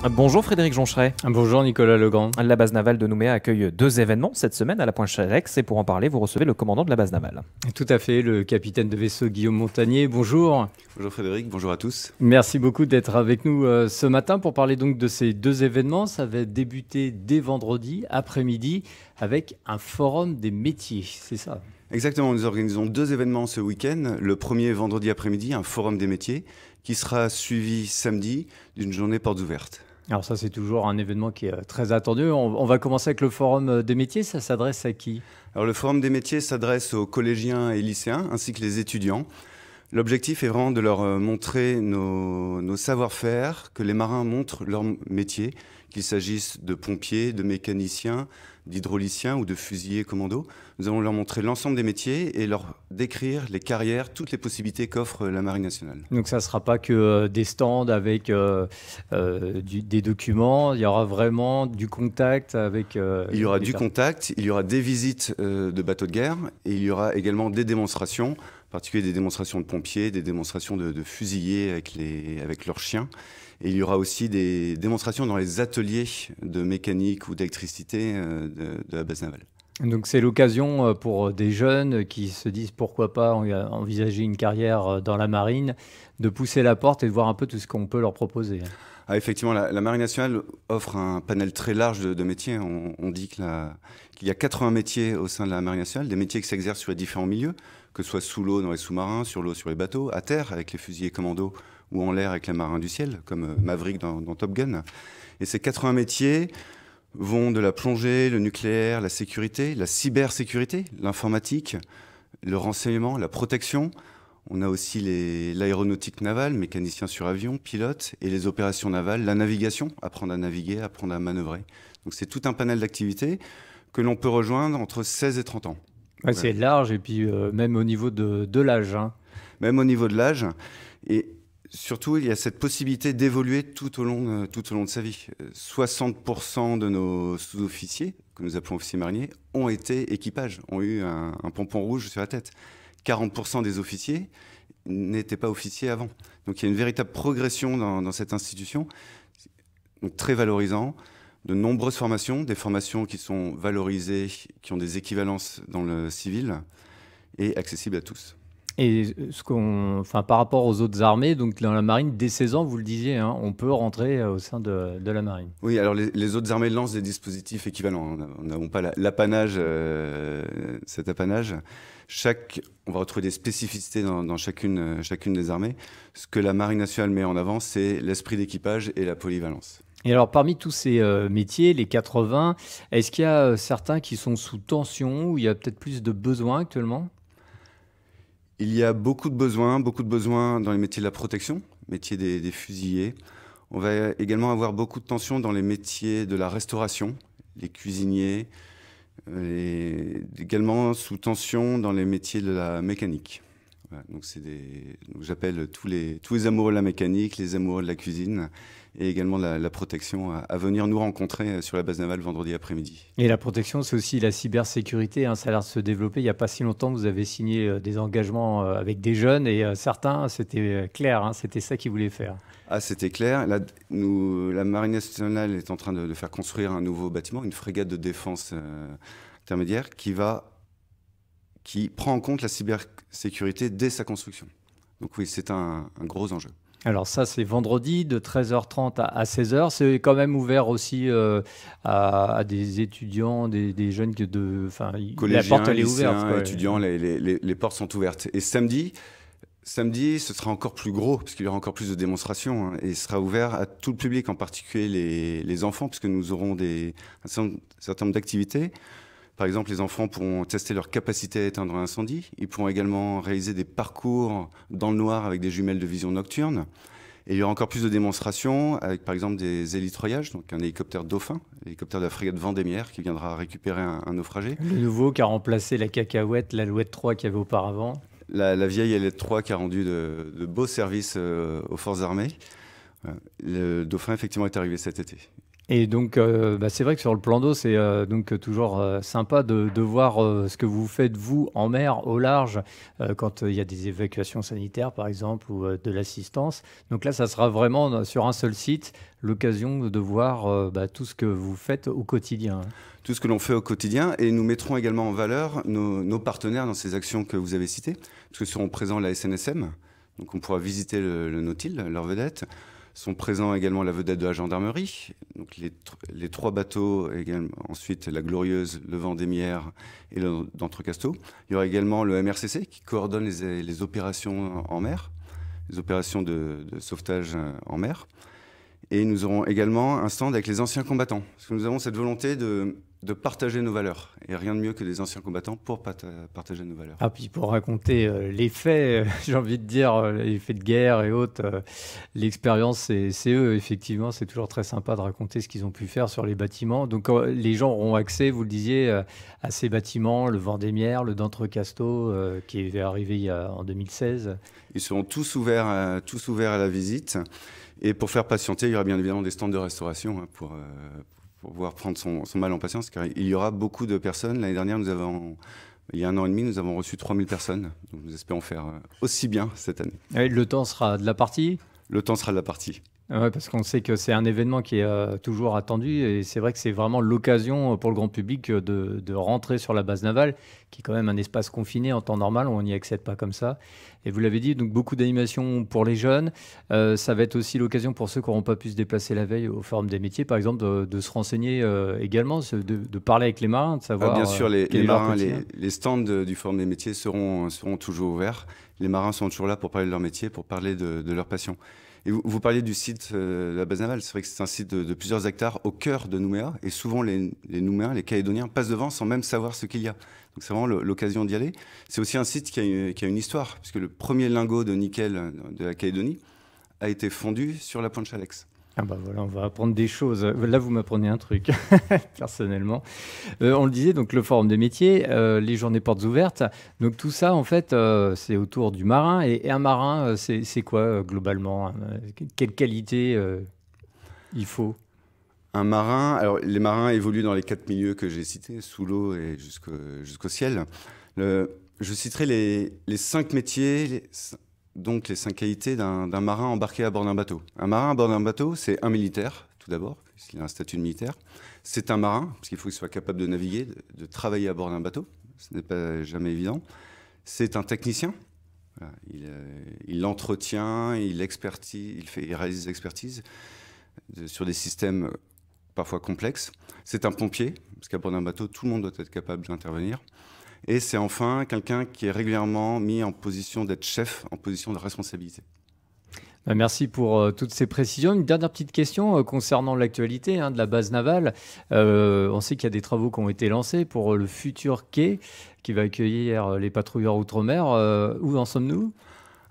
Bonjour Frédéric Joncheret. Bonjour Nicolas Legrand. La base navale de Nouméa accueille deux événements cette semaine à la Pointe-Challex et pour en parler, vous recevez le commandant de la base navale. Tout à fait, le capitaine de vaisseau Guillaume Montagnier. Bonjour. Bonjour Frédéric, bonjour à tous. Merci beaucoup d'être avec nous ce matin pour parler donc de ces deux événements. Ça va débuter dès vendredi après-midi avec un forum des métiers, c'est ça? Exactement, nous organisons deux événements ce week-end. Le premier vendredi après-midi, un forum des métiers qui sera suivi samedi d'une journée portes ouvertes. Alors ça, c'est toujours un événement qui est très attendu. On va commencer avec le forum des métiers. Ça s'adresse à qui? Alors le forum des métiers s'adresse aux collégiens et lycéens ainsi que les étudiants. L'objectif est vraiment de leur montrer nos savoir-faire, que les marins montrent leur métier, qu'il s'agisse de pompiers, de mécaniciens, d'hydrauliciens ou de fusiliers commando. Nous allons leur montrer l'ensemble des métiers et leur décrire les carrières, toutes les possibilités qu'offre la Marine nationale. Donc ça ne sera pas que des stands avec des documents, il y aura vraiment du contact avec... Il y aura du contact, il y aura des visites de bateaux de guerre et il y aura également des démonstrations, en particulier des démonstrations de pompiers, des démonstrations de fusiliers avec leurs chiens. Et il y aura aussi des démonstrations dans les ateliers de mécanique ou d'électricité de la base navale. Donc c'est l'occasion pour des jeunes qui se disent pourquoi pas envisager une carrière dans la marine, de pousser la porte et de voir un peu tout ce qu'on peut leur proposer. Ah, effectivement, la Marine nationale offre un panel très large de métiers. On dit qu'il y a 80 métiers au sein de la Marine nationale, des métiers qui s'exercent sur les différents milieux, que ce soit sous l'eau dans les sous-marins, sur l'eau sur les bateaux, à terre avec les fusiliers commandos ou en l'air avec les marins du ciel, comme Maverick dans Top Gun. Et ces 80 métiers vont de la plongée, le nucléaire, la sécurité, la cybersécurité, l'informatique, le renseignement, la protection. On a aussi l'aéronautique navale, mécanicien sur avion, pilote, et les opérations navales, la navigation, apprendre à naviguer, apprendre à manœuvrer. Donc c'est tout un panel d'activités que l'on peut rejoindre entre 16 et 30 ans. Ouais, c'est large, et puis même au niveau de l'âge. Hein. Même au niveau de l'âge. Et surtout, il y a cette possibilité d'évoluer tout au long de sa vie. 60% de nos sous-officiers, que nous appelons officiers mariniers, ont été équipage, ont eu un pompon rouge sur la tête. 40% des officiers n'étaient pas officiers avant. Donc il y a une véritable progression dans cette institution, donc très valorisant. De nombreuses formations, des formations qui sont valorisées, qui ont des équivalences dans le civil et accessibles à tous. Et par rapport aux autres armées, donc dans la marine, dès 16 ans, vous le disiez, hein, on peut rentrer au sein de la marine. Oui, alors les autres armées lancent des dispositifs équivalents. On n'a pas l'apanage, cet apanage. On va retrouver des spécificités dans chacune des armées. Ce que la Marine nationale met en avant, c'est l'esprit d'équipage et la polyvalence. Et alors, parmi tous ces métiers, les 80, est-ce qu'il y a certains qui sont sous tension, où il y a peut-être plus de besoins actuellement ? Il y a beaucoup de besoins dans les métiers de la protection, métiers des fusiliers. On va également avoir beaucoup de tensions dans les métiers de la restauration, les cuisiniers, également sous tension dans les métiers de la mécanique. Voilà, donc j'appelle tous les amoureux de la mécanique, les amoureux de la cuisine et également la protection à venir nous rencontrer sur la base navale vendredi après-midi. Et la protection, c'est aussi la cybersécurité, hein, ça a l'air de se développer. Il n'y a pas si longtemps, vous avez signé des engagements avec des jeunes et certains, c'était clair, hein, c'était ça qu'ils voulaient faire. Ah, c'était clair. La Marine nationale est en train de faire construire un nouveau bâtiment, une frégate de défense intermédiaire qui prend en compte la cybersécurité dès sa construction. Donc oui, c'est un gros enjeu. Alors ça, c'est vendredi de 13h30 à 16h. C'est quand même ouvert aussi à des étudiants, des jeunes collégiens, la porte elle est ouverte. Quoi. Étudiants, les portes sont ouvertes. Et samedi, ce sera encore plus gros, parce qu'il y aura encore plus de démonstrations, hein, et ce sera ouvert à tout le public, en particulier les enfants, puisque nous aurons un certain nombre d'activités. Par exemple, les enfants pourront tester leur capacité à éteindre un incendie. Ils pourront également réaliser des parcours dans le noir avec des jumelles de vision nocturne. Et il y aura encore plus de démonstrations avec, par exemple, des hélitreuillages, donc un hélicoptère Dauphin, l'hélicoptère de la frégate Vendémiaire qui viendra récupérer un naufragé. Le nouveau qui a remplacé la Cacahuète, l'Alouette 3 qu'il y avait auparavant. La vieille Alouette 3 qui a rendu de beaux services aux forces armées. Le Dauphin, effectivement, est arrivé cet été. Et donc, c'est vrai que sur le plan d'eau, c'est donc toujours sympa de voir ce que vous faites, vous, en mer, au large, quand il y a des évacuations sanitaires, par exemple, ou de l'assistance. Donc là, ça sera vraiment sur un seul site, l'occasion de voir tout ce que vous faites au quotidien. Tout ce que l'on fait au quotidien, et nous mettrons également en valeur nos partenaires dans ces actions que vous avez citées, parce que seront présents la SNSM, donc on pourra visiter le Nautile, leur vedette. Sont présents également la vedette de la gendarmerie, donc les 3 bateaux, également, ensuite la Glorieuse, le Vendémiaire et le d'Entrecasteaux. Il y aura également le MRCC qui coordonne les opérations en mer, les opérations de sauvetage en mer. Et nous aurons également un stand avec les anciens combattants, parce que nous avons cette volonté de partager nos valeurs. Et rien de mieux que des anciens combattants pour partager nos valeurs. Ah, puis pour raconter les faits, j'ai envie de dire, les faits de guerre et autres, l'expérience, c'est eux, effectivement. C'est toujours très sympa de raconter ce qu'ils ont pu faire sur les bâtiments. Donc les gens auront accès, vous le disiez, à ces bâtiments, le Vendémiaire, le d'Entrecasteaux, qui est arrivé en 2016. Ils seront tous ouverts à la visite. Et pour faire patienter, il y aura bien évidemment des stands de restauration pour pouvoir prendre son mal en patience, car il y aura beaucoup de personnes. L'année dernière, il y a 1 an et demi, nous avons reçu 3000 personnes. Donc nous espérons faire aussi bien cette année. Et le temps sera de la partie ? Le temps sera de la partie. Ouais, parce qu'on sait que c'est un événement qui est toujours attendu et c'est vrai que c'est vraiment l'occasion pour le grand public de rentrer sur la base navale, qui est quand même un espace confiné en temps normal, on n'y accède pas comme ça. Et vous l'avez dit, donc beaucoup d'animations pour les jeunes. Ça va être aussi l'occasion pour ceux qui n'auront pas pu se déplacer la veille au Forum des métiers, par exemple, de se renseigner également, de parler avec les marins, de savoir. Bien sûr, les marins, les stands du Forum des métiers seront toujours ouverts. Les marins sont toujours là pour parler de leur métier, pour parler de leur passion. Et vous parliez du site de la base navale. C'est vrai que c'est un site de plusieurs hectares au cœur de Nouméa. Et souvent, les Nouméens, les Calédoniens passent devant sans même savoir ce qu'il y a. Donc c'est vraiment l'occasion d'y aller. C'est aussi un site qui a une histoire, puisque le premier lingot de nickel de la Calédonie a été fondu sur la pointe Chalex. Ah bah voilà, on va apprendre des choses. Là, vous m'apprenez un truc, personnellement. On le disait, donc le Forum des métiers, les journées portes ouvertes. Donc tout ça, en fait, c'est autour du marin. Et un marin, c'est quoi, globalement? Quelle qualité il faut? Un marin, alors les marins évoluent dans les 4 milieux que j'ai cités, sous l'eau et jusqu'au ciel. Je citerai les 5 métiers... Donc les 5 qualités d'un marin embarqué à bord d'un bateau. Un marin à bord d'un bateau, c'est un militaire, tout d'abord, puisqu'il a un statut de militaire. C'est un marin, parce qu'il faut qu'il soit capable de naviguer, de travailler à bord d'un bateau. Ce n'est pas jamais évident. C'est un technicien. Voilà. Il entretient, il réalise des expertises sur des systèmes parfois complexes. C'est un pompier, parce qu'à bord d'un bateau, tout le monde doit être capable d'intervenir. Et c'est enfin quelqu'un qui est régulièrement mis en position d'être chef, en position de responsabilité. Merci pour toutes ces précisions. Une dernière petite question concernant l'actualité de la base navale. On sait qu'il y a des travaux qui ont été lancés pour le futur quai qui va accueillir les patrouilleurs outre-mer. Où en sommes-nous ?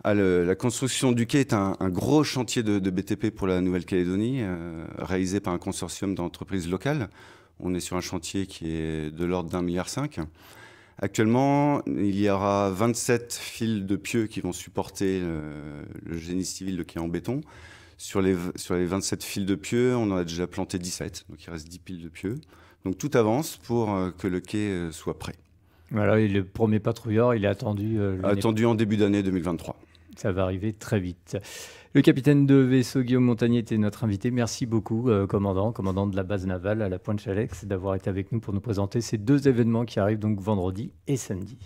La construction du quai est un gros chantier de BTP pour la Nouvelle-Calédonie, réalisé par un consortium d'entreprises locales. On est sur un chantier qui est de l'ordre d'1,5 milliard. Actuellement, il y aura 27 fils de pieux qui vont supporter le génie civil de quai en béton. Sur les 27 fils de pieux, on en a déjà planté 17, donc il reste 10 piles de pieux. Donc tout avance pour que le quai soit prêt. Voilà, et le premier patrouilleur, il est attendu en début d'année 2023. Ça va arriver très vite. Le capitaine de vaisseau Guillaume Montagnier était notre invité. Merci beaucoup, commandant de la base navale à la Pointe Chalex, d'avoir été avec nous pour nous présenter ces 2 événements qui arrivent donc vendredi et samedi.